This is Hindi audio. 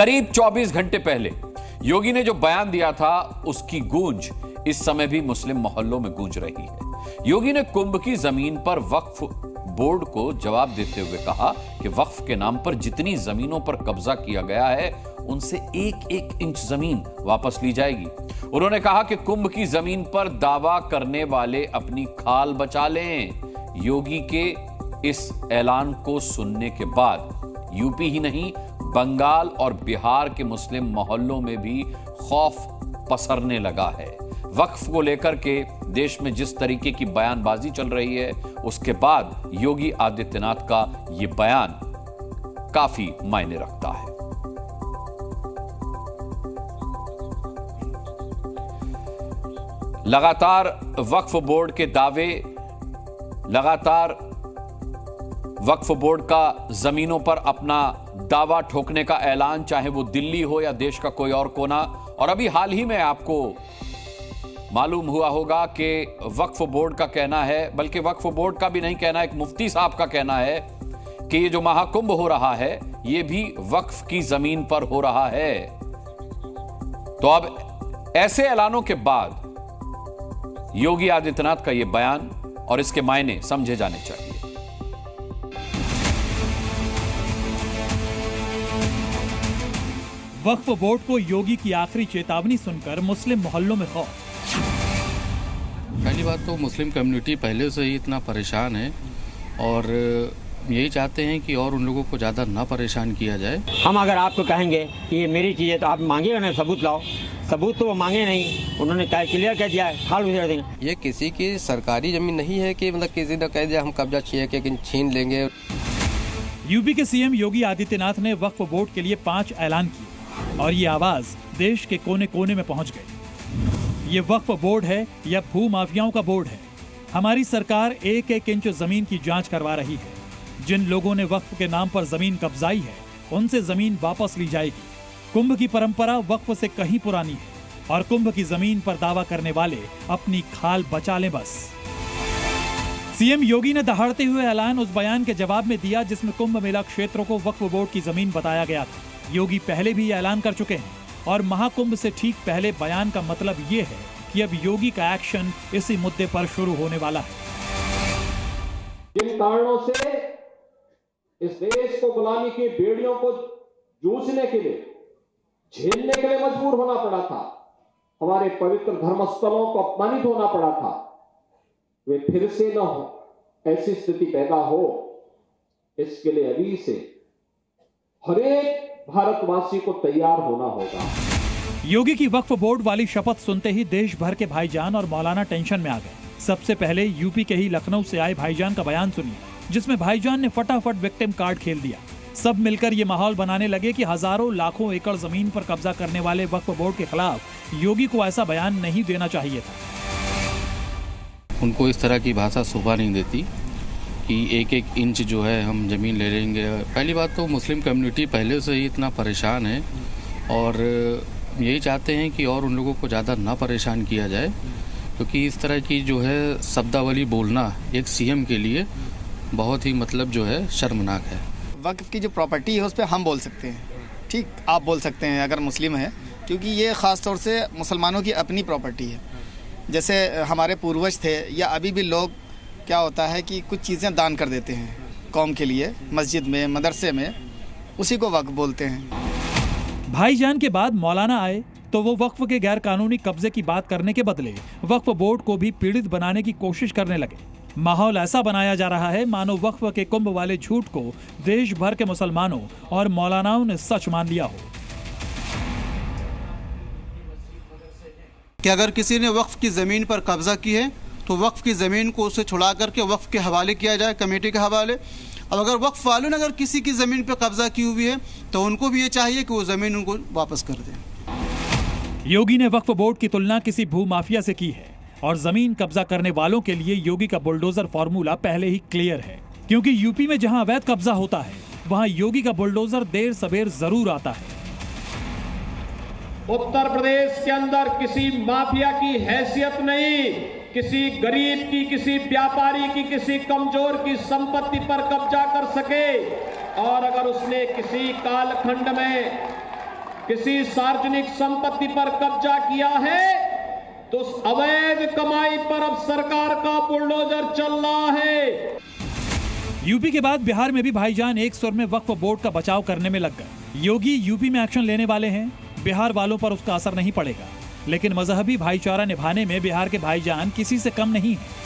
करीब 24 घंटे पहले योगी ने जो बयान दिया था उसकी गूंज इस समय भी मुस्लिम मोहल्लों में गूंज रही है। योगी ने कुंभ की जमीन पर वक्फ बोर्ड को जवाब देते हुए कहा कि वक्फ के नाम पर जितनी जमीनों पर कब्जा किया गया है उनसे एक एक इंच जमीन वापस ली जाएगी। उन्होंने कहा कि कुंभ की जमीन पर दावा करने वाले अपनी खाल बचा लें। योगी के इस ऐलान को सुनने के बाद यूपी ही नहीं बंगाल और बिहार के मुस्लिम मोहल्लों में भी खौफ पसरने लगा है। वक्फ को लेकर के देश में जिस तरीके की बयानबाजी चल रही है उसके बाद योगी आदित्यनाथ का यह बयान काफी मायने रखता है। लगातार वक्फ बोर्ड के दावे, लगातार वक्फ बोर्ड का जमीनों पर अपना दावा ठोकने का ऐलान, चाहे वो दिल्ली हो या देश का कोई और कोना। और अभी हाल ही में आपको मालूम हुआ होगा कि वक्फ बोर्ड का कहना है, बल्कि वक्फ बोर्ड का भी नहीं कहना, एक मुफ्ती साहब का कहना है कि ये जो महाकुंभ हो रहा है ये भी वक्फ की जमीन पर हो रहा है। तो अब ऐसे ऐलानों के बाद योगी आदित्यनाथ का यह बयान और इसके मायने समझे जाने चाहिए। वक्फ बोर्ड को योगी की आखिरी चेतावनी सुनकर मुस्लिम मोहल्लों में खौफ। पहली बात तो मुस्लिम कम्युनिटी पहले से ही इतना परेशान है और यही चाहते हैं कि और उन लोगों को ज़्यादा ना परेशान किया जाए। हम अगर आपको कहेंगे कि ये मेरी चीज़ है तो आप मांगिएगा ना, सबूत लाओ। सबूत तो वो मांगे नहीं, उन्होंने क्लियर कह दिया है, खाल उधेड़ देंगे। ये किसी की सरकारी जमीन नहीं है कि मतलब किसी ने कह दिया हम कब्जा छीन लेंगे। यूपी के सीएम योगी आदित्यनाथ ने वक्फ बोर्ड के लिए 5 ऐलान किए और ये आवाज देश के कोने कोने में पहुंच गई। ये वक्फ बोर्ड है या भू माफियाओं का बोर्ड है? हमारी सरकार एक एक इंच जमीन की जांच करवा रही है। जिन लोगों ने वक्फ के नाम पर जमीन कब्जाई है उनसे जमीन वापस ली जाएगी। कुंभ की परंपरा वक्फ से कहीं पुरानी है और कुंभ की जमीन पर दावा करने वाले अपनी खाल बचा लें बस। सीएम योगी ने दहाड़ते हुए ऐलान उस बयान के जवाब में दिया जिसमें कुंभ मेला क्षेत्रों को वक्फ बोर्ड की जमीन बताया गया था। योगी पहले भी ऐलान कर चुके हैं और महाकुंभ से ठीक पहले बयान का मतलब ये है कि अब योगी का एक्शन इसी मुद्दे पर शुरू होने वाला है। जिन कारणों से इस देश को गुलामी की बेड़ियों को जूझने के लिए, झेलने के लिए मजबूर होना पड़ा था, हमारे पवित्र धर्मस्थलों को अपमानित होना पड़ा था, वे फिर से न हो, ऐसी स्थिति पैदा हो, इसके लिए अभी से हर एक भारतवासी को तैयार होना होगा। योगी की वक्फ बोर्ड वाली शपथ सुनते ही देश भर के भाईजान और मौलाना टेंशन में आ गए। सबसे पहले यूपी के ही लखनऊ से आए भाईजान का बयान सुनिए, जिसमें भाईजान ने फटाफट विक्टिम कार्ड खेल दिया। सब मिलकर ये माहौल बनाने लगे कि हजारों लाखों एकड़ जमीन पर कब्जा करने वाले वक्फ बोर्ड के खिलाफ योगी को ऐसा बयान नहीं देना चाहिए था। उनको इस तरह की भाषा शोभा नहीं देती कि एक एक इंच जो है हम ज़मीन ले लेंगे। पहली बात तो मुस्लिम कम्युनिटी पहले से ही इतना परेशान है और यही चाहते हैं कि और उन लोगों को ज़्यादा ना परेशान किया जाए, क्योंकि इस तरह की जो है शब्दावली बोलना एक सीएम के लिए बहुत ही मतलब जो है शर्मनाक है। वक्फ की जो प्रॉपर्टी है उस पर हम बोल सकते हैं, ठीक, आप बोल सकते हैं अगर मुस्लिम है, क्योंकि ये ख़ास तौर से मुसलमानों की अपनी प्रॉपर्टी है। जैसे हमारे पूर्वज थे या अभी भी लोग, क्या होता है कि कुछ चीज़ें दान कर देते हैं कौम के लिए, मस्जिद में, मदरसे में, उसी को वक्फ बोलते हैं। भाईजान के बाद मौलाना आए तो वो वक्फ के गैर कानूनी कब्जे की बात करने के बदले वक्फ बोर्ड को भी पीड़ित बनाने की कोशिश करने लगे। माहौल ऐसा बनाया जा रहा है मानो वक्फ के कुंभ वाले झूठ को देश भर के मुसलमानों और मौलानाओं ने सच मान लिया हो। कि अगर किसी ने वक्फ की ज़मीन पर कब्जा की है तो वक्फ की ज़मीन को उसे छुड़ा करके वक्फ के हवाले किया जाए, कमेटी के हवाले। अब अगर वक्फ वालों ने अगर किसी की ज़मीन पर कब्जा की हुई है तो उनको भी ये चाहिए कि वो ज़मीन उनको वापस कर दें। योगी ने वक्फ बोर्ड की तुलना किसी भू माफिया से की है और जमीन कब्जा करने वालों के लिए योगी का बुलडोजर फॉर्मूला पहले ही क्लियर है, क्योंकि यूपी में जहां अवैध कब्जा होता है वहां योगी का बुलडोजर देर सबेर जरूर आता है। उत्तर प्रदेश के अंदर किसी माफिया की हैसियत नहीं, किसी गरीब की, किसी व्यापारी की, किसी कमजोर की संपत्ति पर कब्जा कर सके। और अगर उसने किसी कालखंड में किसी सार्वजनिक संपत्ति पर कब्जा किया है तो उस अवैध कमाई पर अब सरकार का बुलडोजर चल रहा है। यूपी के बाद बिहार में भी भाईजान एक सुर में वक्फ बोर्ड का बचाव करने में लग गए। योगी यूपी में एक्शन लेने वाले हैं, बिहार वालों पर उसका असर नहीं पड़ेगा, लेकिन मजहबी भाईचारा निभाने में बिहार के भाईजान किसी से कम नहीं है।